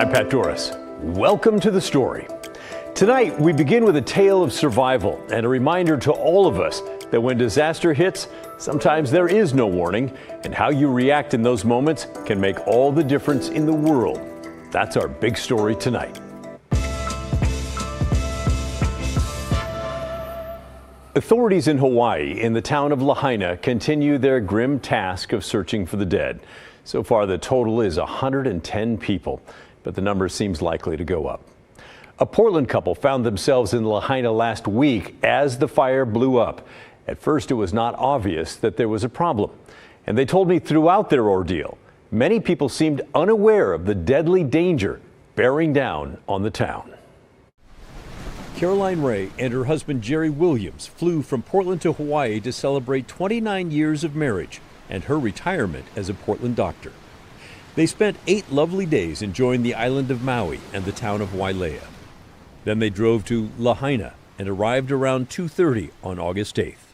I'm Pat Doris. Welcome to The Story. Tonight, we begin with a tale of survival and a reminder to all of us that when disaster hits, sometimes there is no warning, and how you react in those moments can make all the difference in the world. That's our big story tonight. Authorities in Hawaii, in the town of Lahaina, continue their grim task of searching for the dead. So far, the total is 110 people, but the number seems likely to go up. A Portland couple found themselves in Lahaina last week as the fire blew up. At first, it was not obvious that there was a problem. And they told me throughout their ordeal, many people seemed unaware of the deadly danger bearing down on the town. Caroline Ray and her husband Jerry Williams flew from Portland to Hawaii to celebrate 29 years of marriage and her retirement as a Portland doctor. They spent 8 lovely days enjoying the island of Maui and the town of Wailea. Then they drove to Lahaina and arrived around 2:30 on August 8th.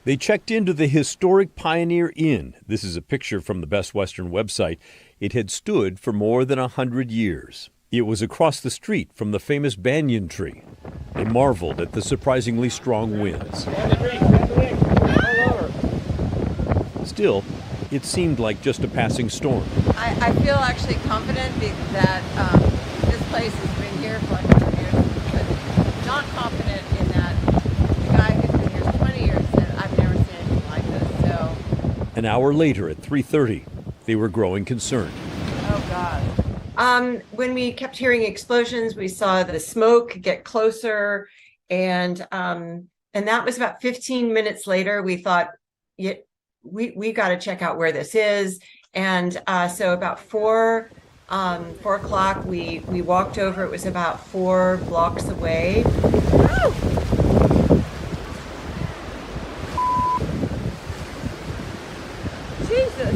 They checked into the historic Pioneer Inn. This is a picture from the Best Western website. It had stood for more than 100 years. It was across the street from the famous banyan tree. They marveled at the surprisingly strong winds. Still, it seemed like just a passing storm. I feel actually confident that this place has been here for 100 years, but not confident in that the guy who's been here 20 years said, I've never seen anything like this. So, an hour later at 3:30, they were growing concerned. Oh, God. When we kept hearing explosions, we saw the smoke get closer, and that was about 15 minutes later. We thought, yeah, we got to check out where this is, and so about 4 o'clock, we walked over. It was about 4 blocks away. Woo! Jesus.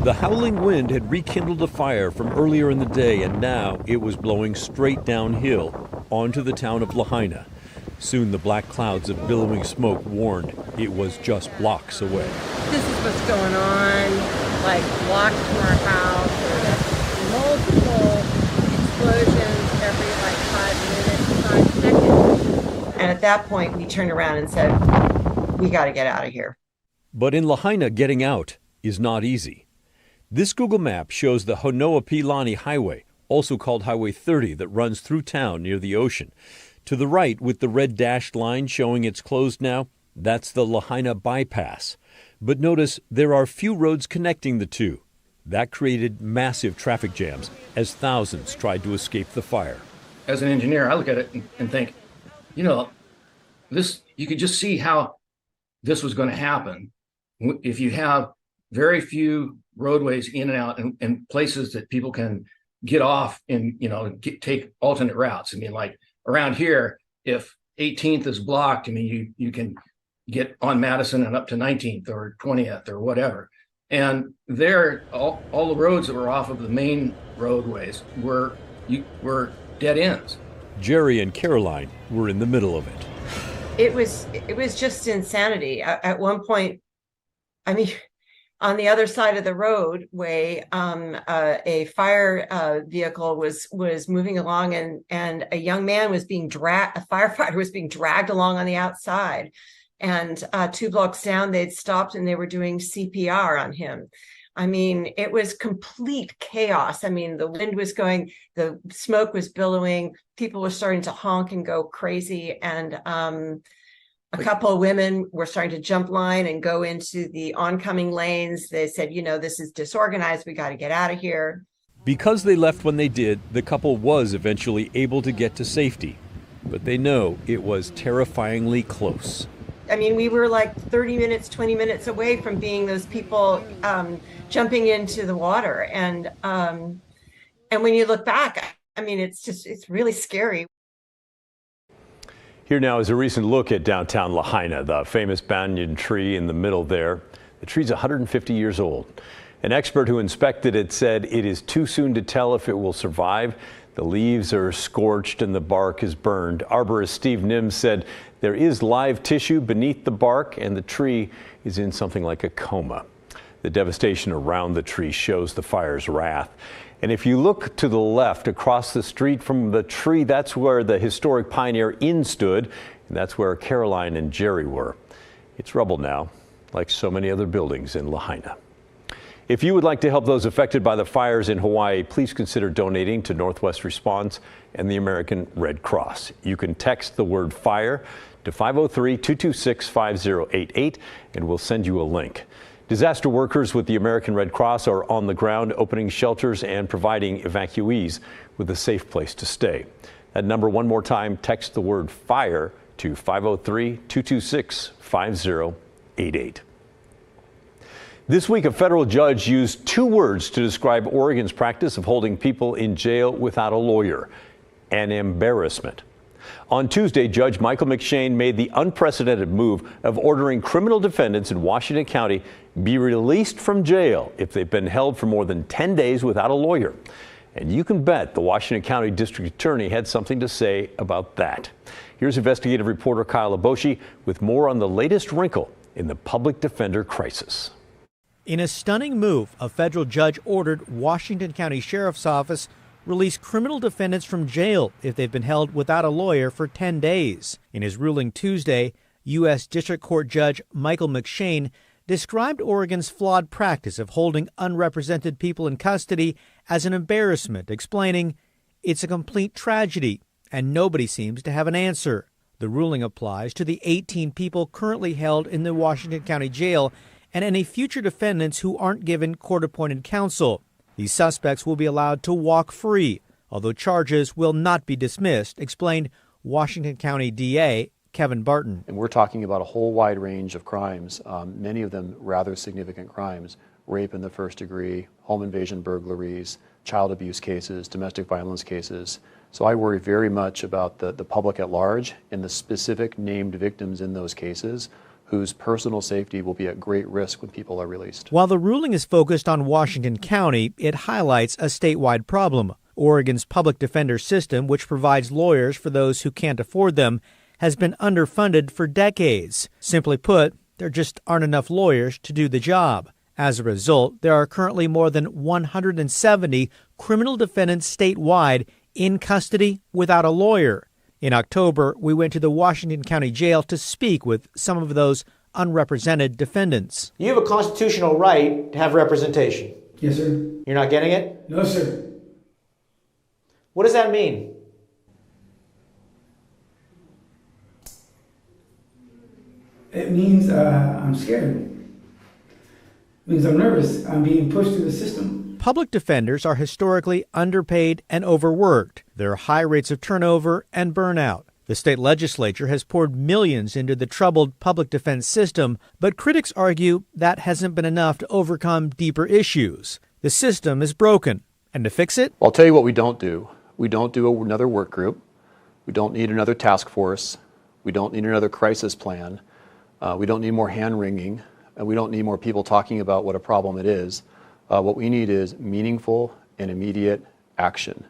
The howling wind had rekindled a fire from earlier in the day, and now it was blowing straight downhill onto the town of Lahaina. Soon the black clouds of billowing smoke warned it was just blocks away. This is what's going on, like blocks from our house. There's multiple explosions every 5 minutes, 5 seconds. And at that point, we turned around and said, we got to get out of here. But in Lahaina, getting out is not easy. This Google map shows the Honoapiilani Highway, also called Highway 30, that runs through town near the ocean. To the right, with the red dashed line showing it's closed now, that's the Lahaina bypass. But notice there are few roads connecting the two. That created massive traffic jams as thousands tried to escape the fire. As an engineer, I look at it and think, this, you could just see how this was going to happen if you have very few roadways in and out and places that people can get off and, take alternate routes. I mean, like around here, if 18th is blocked, I mean, you can get on Madison and up to 19th or 20th or whatever. And there, all the roads that were off of the main roadways were dead ends. Jerry and Caroline were in the middle of it. It was just insanity. At one point, I mean, on the other side of the roadway, a fire vehicle was moving along, and a young man was being dragged. A firefighter was being dragged along on the outside, and 2 blocks down, they'd stopped and they were doing CPR on him. I mean, it was complete chaos. I mean, the wind was going, the smoke was billowing, people were starting to honk and go crazy, and a couple of women were starting to jump line and go into the oncoming lanes. They said, this is disorganized. We got to get out of here. Because they left when they did, the couple was eventually able to get to safety. But they know it was terrifyingly close. I mean, we were like 30 minutes, 20 minutes away from being those people jumping into the water. And when you look back, I mean, it's really scary. Here now is a recent look at downtown Lahaina, the famous banyan tree in the middle there. The tree's 150 years old. An expert who inspected it said it is too soon to tell if it will survive. The leaves are scorched and the bark is burned. Arborist Steve Nims said there is live tissue beneath the bark and the tree is in something like a coma. The devastation around the tree shows the fire's wrath. And if you look to the left across the street from the tree, that's where the historic Pioneer Inn stood, and that's where Caroline and Jerry were. It's rubble now, like so many other buildings in Lahaina. If you would like to help those affected by the fires in Hawaii, please consider donating to Northwest Response and the American Red Cross. You can text the word FIRE to 503-226-5088 and we'll send you a link. Disaster workers with the American Red Cross are on the ground opening shelters and providing evacuees with a safe place to stay. That number one more time, text the word FIRE to 503-226-5088. This week, a federal judge used two words to describe Oregon's practice of holding people in jail without a lawyer: an embarrassment. On Tuesday, Judge Michael McShane made the unprecedented move of ordering criminal defendants in Washington County be released from jail if they've been held for more than 10 days without a lawyer. And you can bet the Washington County District Attorney had something to say about that. Here's investigative reporter Kyle Aboshi with more on the latest wrinkle in the public defender crisis. In a stunning move, a federal judge ordered Washington County Sheriff's Office release criminal defendants from jail if they've been held without a lawyer for 10 days. In his ruling Tuesday, U.S. District Court Judge Michael McShane described Oregon's flawed practice of holding unrepresented people in custody as an embarrassment, explaining, "It's a complete tragedy, and nobody seems to have an answer." The ruling applies to the 18 people currently held in the Washington County Jail and any future defendants who aren't given court-appointed counsel. These suspects will be allowed to walk free, although charges will not be dismissed, explained Washington County DA Kevin Barton. And we're talking about a whole wide range of crimes, many of them rather significant crimes: rape in the first degree, home invasion burglaries, child abuse cases, domestic violence cases. So I worry very much about the public at large and the specific named victims in those cases whose personal safety will be at great risk when people are released. While the ruling is focused on Washington County, it highlights a statewide problem. Oregon's public defender system, which provides lawyers for those who can't afford them, has been underfunded for decades. Simply put, there just aren't enough lawyers to do the job. As a result, there are currently more than 170 criminal defendants statewide in custody without a lawyer. In October, we went to the Washington County Jail to speak with some of those unrepresented defendants. You have a constitutional right to have representation. Yes, sir. You're not getting it? No, sir. What does that mean? It means I'm scared. It means I'm nervous. I'm being pushed through the system. Public defenders are historically underpaid and overworked. There are high rates of turnover and burnout. The state legislature has poured millions into the troubled public defense system, but critics argue that hasn't been enough to overcome deeper issues. The system is broken, and to fix it? I'll tell you what we don't do. We don't do another work group. We don't need another task force. We don't need another crisis plan. We don't need more hand-wringing, and we don't need more people talking about what a problem it is. What we need is meaningful and immediate action.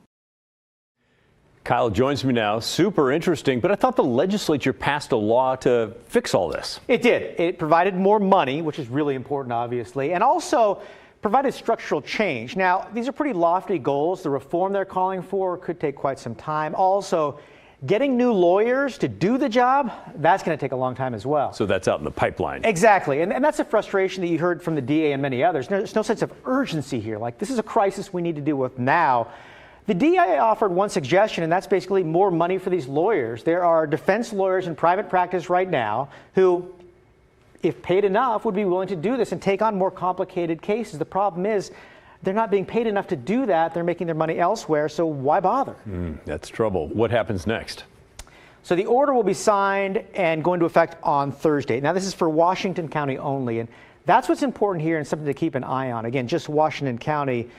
Kyle joins me now. Super interesting, but I thought the legislature passed a law to fix all this. It did. It provided more money, which is really important, obviously, and also provided structural change. Now, these are pretty lofty goals. The reform they're calling for could take quite some time. Also, getting new lawyers to do the job, that's going to take a long time as well. So that's out in the pipeline. Exactly. And that's a frustration that you heard from the DA and many others. There's no sense of urgency here. Like, this is a crisis we need to deal with now. The DA offered one suggestion, and that's basically more money for these lawyers. There are defense lawyers in private practice right now who, if paid enough, would be willing to do this and take on more complicated cases. The problem is they're not being paid enough to do that. They're making their money elsewhere, so why bother? That's trouble. What happens next? So the order will be signed and go into effect on Thursday. Now, this is for Washington County only, and that's what's important here and something to keep an eye on. Again, just Washington County.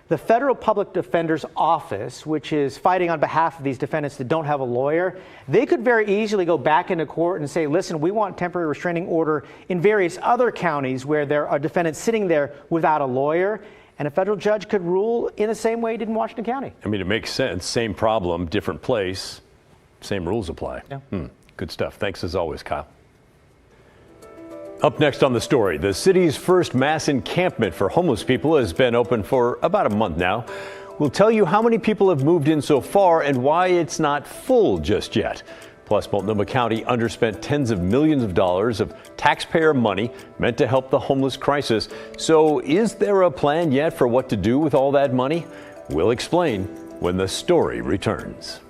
The Federal Public Defender's Office, which is fighting on behalf of these defendants that don't have a lawyer, they could very easily go back into court and say, listen, we want temporary restraining order in various other counties where there are defendants sitting there without a lawyer. And a federal judge could rule in the same way he did in Washington County. I mean, it makes sense. Same problem, different place, same rules apply. Yeah. Good stuff. Thanks as always, Kyle. Up next on the story, the city's first mass encampment for homeless people has been open for about a month now. We'll tell you how many people have moved in so far and why it's not full just yet. Plus, Multnomah County underspent tens of millions of dollars of taxpayer money meant to help the homeless crisis. So is there a plan yet for what to do with all that money? We'll explain when the story returns.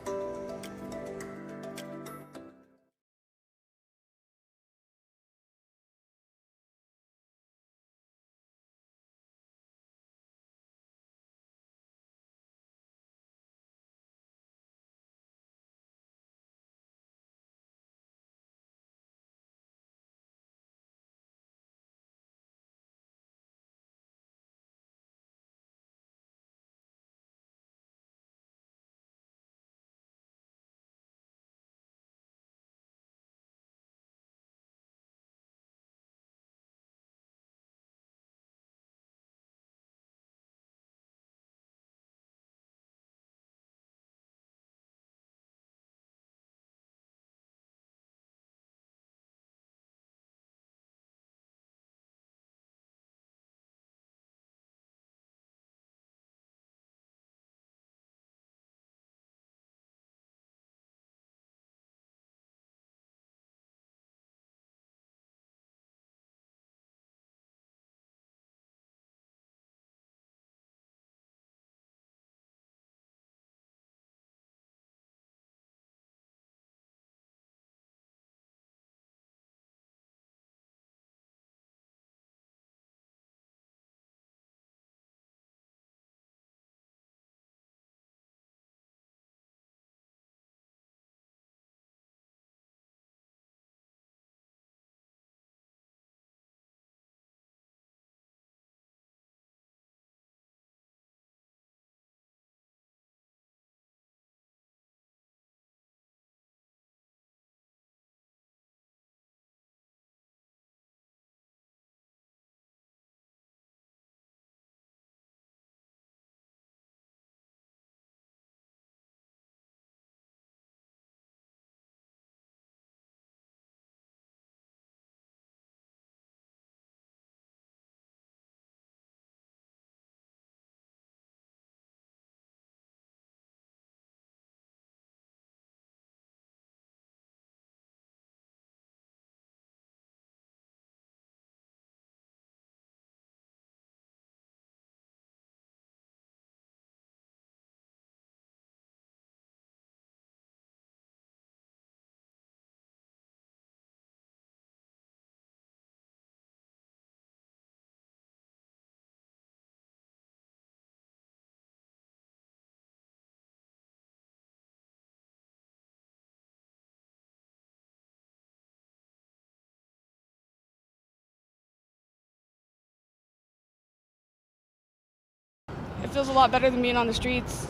It feels a lot better than being on the streets.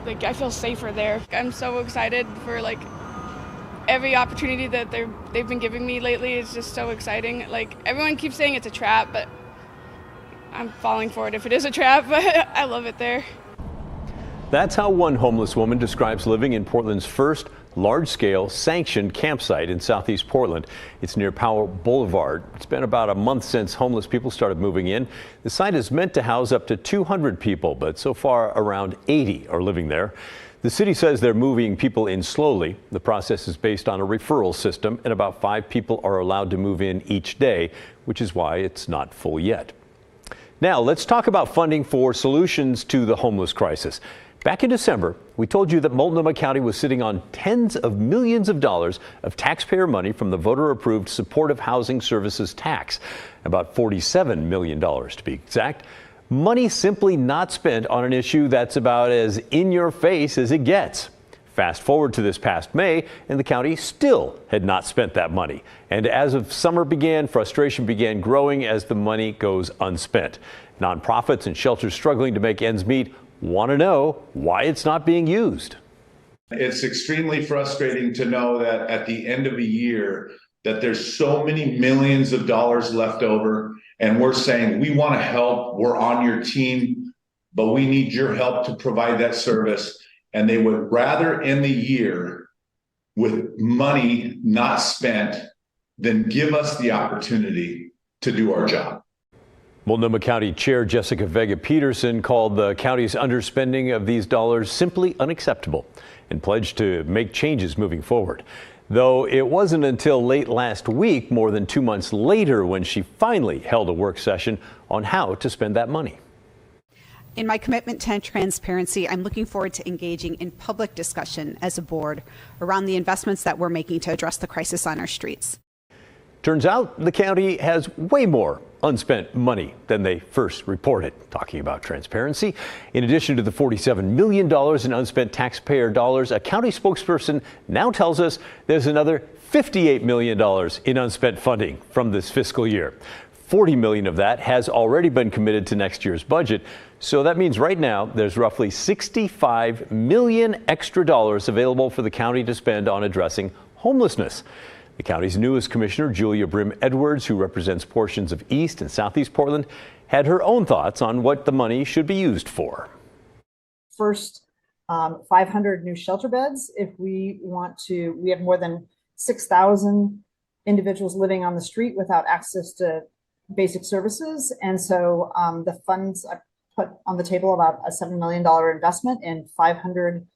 Like, I feel safer there. I'm so excited for like every opportunity that they've been giving me lately. It's just so exciting. Like, everyone keeps saying it's a trap, but I'm falling for it if it is a trap, but I love it there. That's how one homeless woman describes living in Portland's first large-scale sanctioned campsite in southeast Portland. It's near Powell Boulevard. It's been about a month since homeless people started moving in. The site is meant to house up to 200 people, but so far around 80 are living there. The city says they're moving people in slowly. The process is based on a referral system, and about 5 people are allowed to move in each day, which is why it's not full yet. Now, let's talk about funding for solutions to the homeless crisis. Back in December, we told you that Multnomah County was sitting on tens of millions of dollars of taxpayer money from the voter-approved Supportive Housing Services tax, about $47 million to be exact. Money simply not spent on an issue that's about as in your face as it gets. Fast forward to this past May, and the county still had not spent that money. And as of summer began, frustration began growing as the money goes unspent. Nonprofits and shelters struggling to make ends meet want to know why it's not being used. It's extremely frustrating to know that at the end of a year that there's so many millions of dollars left over and we're saying, we want to help, we're on your team, but we need your help to provide that service. And they would rather end the year with money not spent than give us the opportunity to do our job. Multnomah County Chair Jessica Vega Peterson called the county's underspending of these dollars simply unacceptable and pledged to make changes moving forward. Though it wasn't until late last week, more than 2 months later, when she finally held a work session on how to spend that money. In my commitment to transparency, I'm looking forward to engaging in public discussion as a board around the investments that we're making to address the crisis on our streets. Turns out the county has way more unspent money than they first reported. Talking about transparency, in addition to the $47 million in unspent taxpayer dollars, a county spokesperson now tells us there's another $58 million in unspent funding from this fiscal year. $40 million of that has already been committed to next year's budget. So that means right now there's roughly $65 million extra dollars available for the county to spend on addressing homelessness. The county's newest commissioner, Julia Brim Edwards, who represents portions of East and Southeast Portland, had her own thoughts on what the money should be used for. First, 500 new shelter beds. If we want to, we have more than 6,000 individuals living on the street without access to basic services. And so the funds I put on the table about a $7 million investment in 500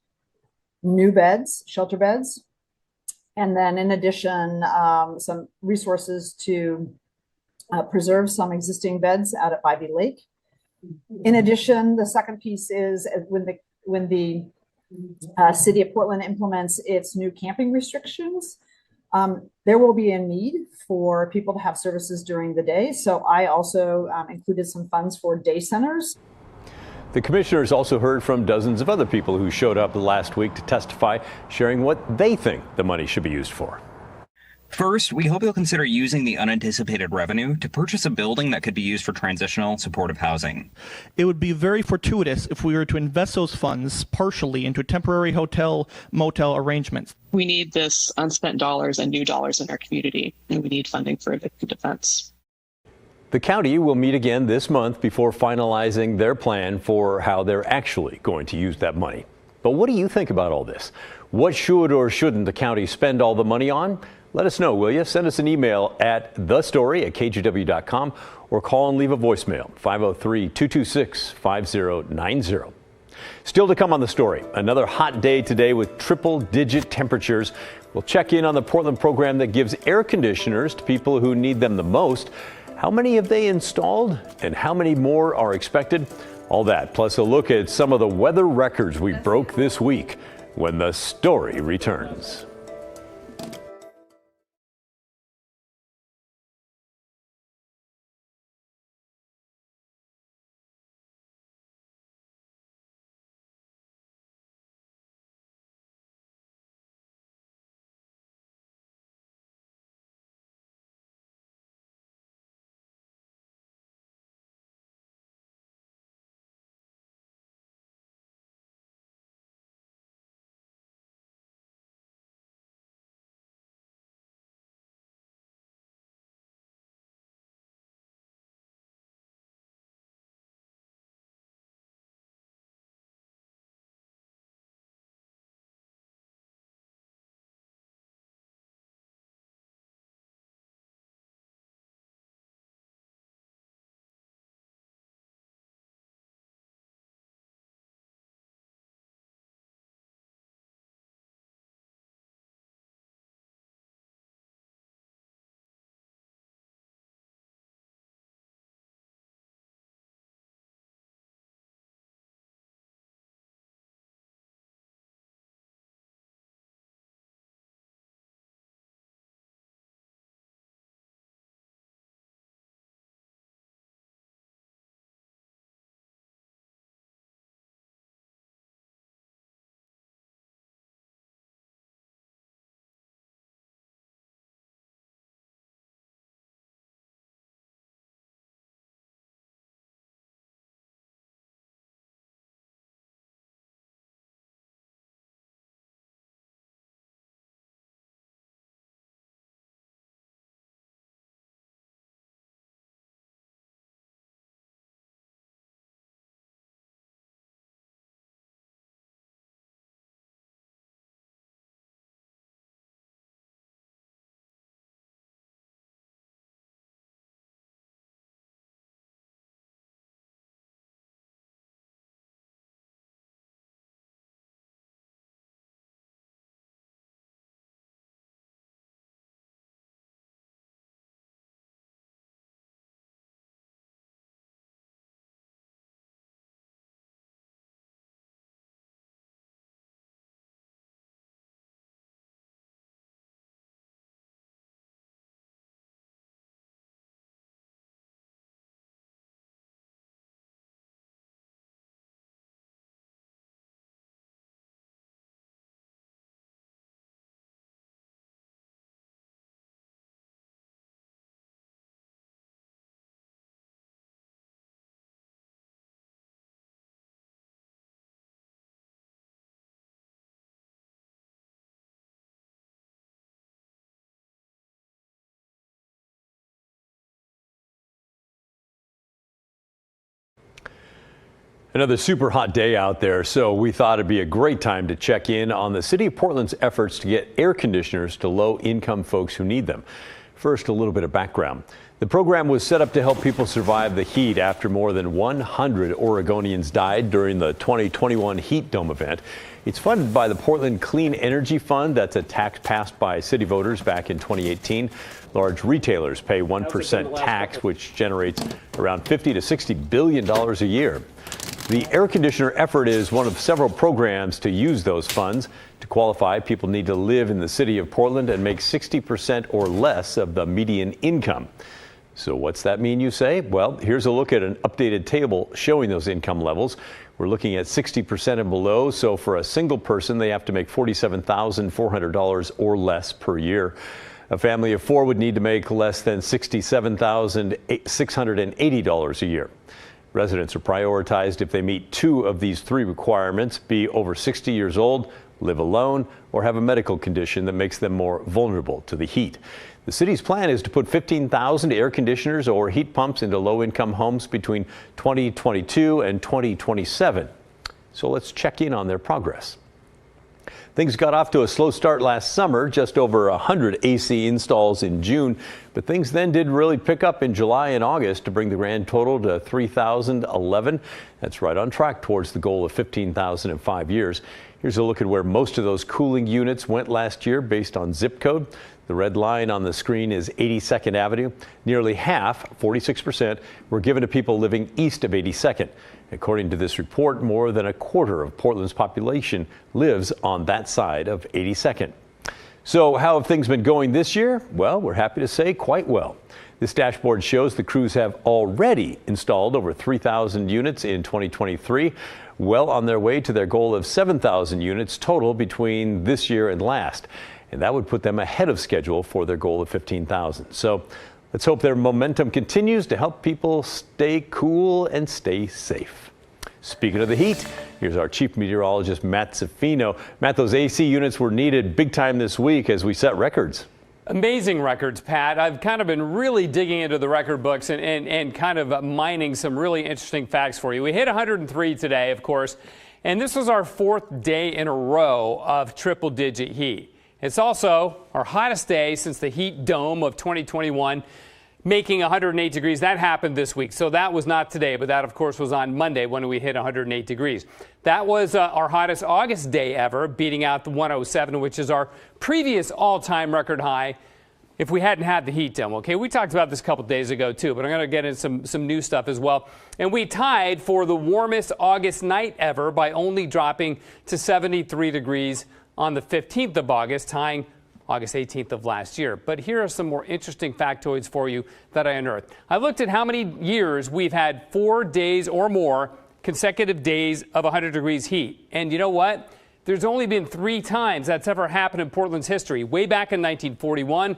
new beds, shelter beds. And then in addition, some resources to preserve some existing beds out at Bybee Lake. In addition, the second piece is when the city of Portland implements its new camping restrictions, there will be a need for people to have services during the day. So I also included some funds for day centers. The commissioners also heard from dozens of other people who showed up last week to testify, sharing what they think the money should be used for. First, we hope you'll consider using the unanticipated revenue to purchase a building that could be used for transitional supportive housing. It would be very fortuitous if we were to invest those funds partially into temporary hotel, motel arrangements. We need this unspent dollars and new dollars in our community, and we need funding for victim defense. The county will meet again this month before finalizing their plan for how they're actually going to use that money. But what do you think about all this? What should or shouldn't the county spend all the money on? Let us know, will you? Send us an email at thestory@kgw.com or call and leave a voicemail, 503-226-5090. Still to come on The Story, another hot day today with triple-digit temperatures. We'll check in on the Portland program that gives air conditioners to people who need them the most. How many have they installed and how many more are expected? All that, plus a look at some of the weather records we broke this week when The Story returns. Another super hot day out there, so we thought it'd be a great time to check in on the city of Portland's efforts to get air conditioners to low-income folks who need them. First, a little bit of background. The program was set up to help people survive the heat after more than 100 Oregonians died during the 2021 heat dome event. It's funded by the Portland Clean Energy Fund. That's a tax passed by city voters back in 2018. Large retailers pay 1% tax, which generates around $50 to $60 billion a year. The air conditioner effort is one of several programs to use those funds. To qualify, people need to live in the city of Portland and make 60% or less of the median income. So what's that mean, you say? Well, here's a look at an updated table showing those income levels. We're looking at 60% and below, so for a single person, they have to make $47,400 or less per year. A family of four would need to make less than $67,680 a year. Residents are prioritized if they meet two of these three requirements: be over 60 years old, live alone, or have a medical condition that makes them more vulnerable to the heat. The city's plan is to put 15,000 air conditioners or heat pumps into low-income homes between 2022 and 2027. So let's check in on their progress. Things got off to a slow start last summer, just over 100 AC installs in June, but things then did really pick up in July and August to bring the grand total to 3,011. That's right on track towards the goal of 15,000 in 5 years. Here's a look at where most of those cooling units went last year based on zip code. The red line on the screen is 82nd Avenue. Nearly half, 46%, were given to people living east of 82nd. According to this report, more than a quarter of Portland's population lives on that side of 82nd. So how have things been going this year? Well, we're happy to say quite well. This dashboard shows the crews have already installed over 3,000 units in 2023, well on their way to their goal of 7,000 units total between this year and last. And that would put them ahead of schedule for their goal of 15,000. So let's hope their momentum continues to help people stay cool and stay safe. Speaking of the heat, here's our chief meteorologist, Matt Zaffino. Matt, those AC units were needed big time this week as we set records. Amazing records, Pat. I've kind of been really digging into the record books and kind of mining some really interesting facts for you. We hit 103 today, of course, and this was our fourth day in a row of triple-digit heat. It's also our hottest day since the heat dome of 2021, making 108 degrees. That happened this week, so that was not today, but that, of course, was on Monday when we hit 108 degrees. That was our hottest August day ever, beating out the 107, which is our previous all-time record high if we hadn't had the heat dome. Okay, we talked about this a couple days ago, too, but I'm going to get into some new stuff as well. And we tied for the warmest August night ever by only dropping to 73 degrees on the 15th of August, tying August 18th of last year. But here are some more interesting factoids for you that I unearthed. I looked at how many years we've had 4 days or more consecutive days of 100 degrees heat. And you know what? There's only been 3 times that's ever happened in Portland's history. Way back in 1941,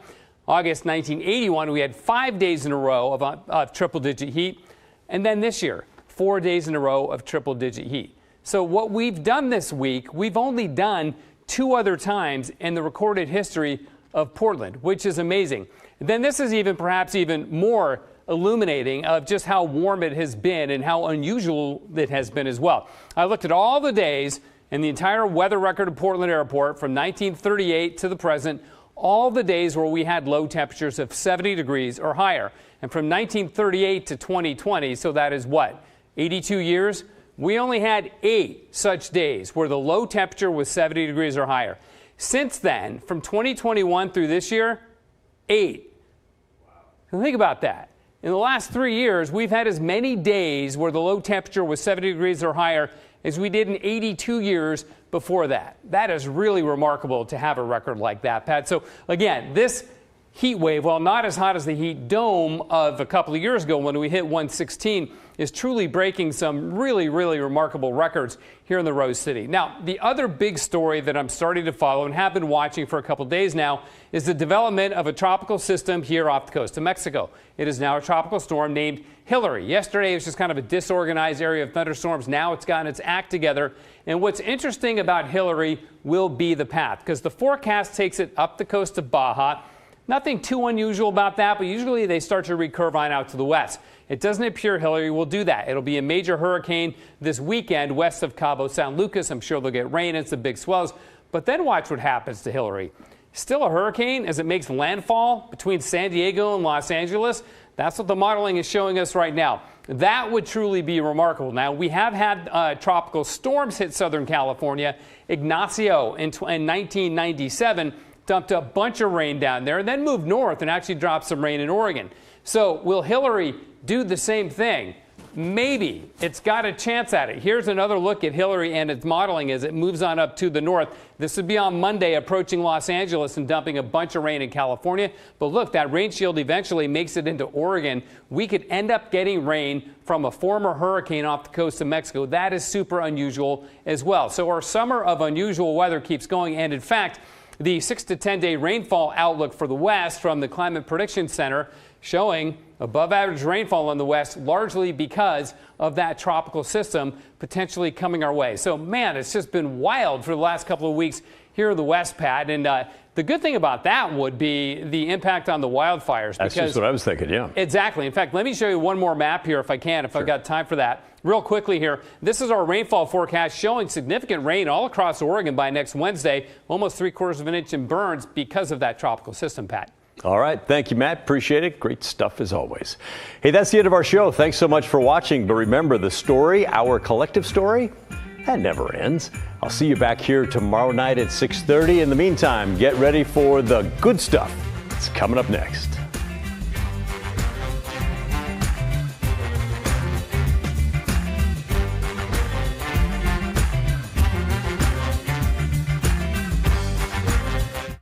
August 1981, we had 5 days in a row of triple-digit heat. And then this year, 4 days in a row of triple-digit heat. So what we've done this week, we've only done 2 other times in the recorded history of Portland, which is amazing. And then this is perhaps even more illuminating of just how warm it has been and how unusual it has been as well. I looked at all the days in the entire weather record of Portland Airport from 1938 to the present, all the days where we had low temperatures of 70 degrees or higher. And from 1938 to 2020, so that is what, 82 years? We only had 8 such days where the low temperature was 70 degrees or higher. Since then, from 2021 through this year, 8. Wow. Think about that. In the last 3 years, we've had as many days where the low temperature was 70 degrees or higher as we did in 82 years before that. That is really remarkable to have a record like that, Pat. So again, this heat wave, while not as hot as the heat dome of a couple of years ago when we hit 116, is truly breaking some really, really remarkable records here in the Rose City. Now, the other big story that I'm starting to follow and have been watching for a couple days now is the development of a tropical system here off the coast of Mexico. It is now a tropical storm named Hillary. Yesterday, it was just kind of a disorganized area of thunderstorms. Now it's gotten its act together. And what's interesting about Hillary will be the path, because the forecast takes it up the coast of Baja. Nothing too unusual about that, but usually they start to recurve on out to the west. It doesn't appear Hillary will do that. It'll be a major hurricane this weekend west of Cabo San Lucas. I'm sure they'll get rain and some big swells. But then watch what happens to Hillary. Still a hurricane as it makes landfall between San Diego and Los Angeles. That's what the modeling is showing us right now. That would truly be remarkable. Now, we have had tropical storms hit Southern California. Ignacio in 1997 dumped a bunch of rain down there and then moved north and actually dropped some rain in Oregon. So will Hillary do the same thing? Maybe. It's got a chance at it. Here's another look at Hillary and its modeling as it moves on up to the north. This would be on Monday, approaching Los Angeles and dumping a bunch of rain in California. But look, that rain shield eventually makes it into Oregon. We could end up getting rain from a former hurricane off the coast of Mexico. That is super unusual as well. So our summer of unusual weather keeps going. And in fact, the 6 to 10 day rainfall outlook for the West from the Climate Prediction Center showing above average rainfall in the West, largely because of that tropical system potentially coming our way. So, man, it's just been wild for the last couple of weeks here in the West, Pat. And the good thing about that would be the impact on the wildfires. That's just what I was thinking, yeah. Exactly. In fact, let me show you one more map here if I can, if I've got time for that. Real quickly here, this is our rainfall forecast showing significant rain all across Oregon by next Wednesday, almost 3/4 of an inch in Burns because of that tropical system, Pat. All right. Thank you, Matt. Appreciate it. Great stuff as always. Hey, that's the end of our show. Thanks so much for watching. But remember, the story, our collective story, that never ends. I'll see you back here tomorrow night at 6:30. In the meantime, get ready for the good stuff. It's coming up next.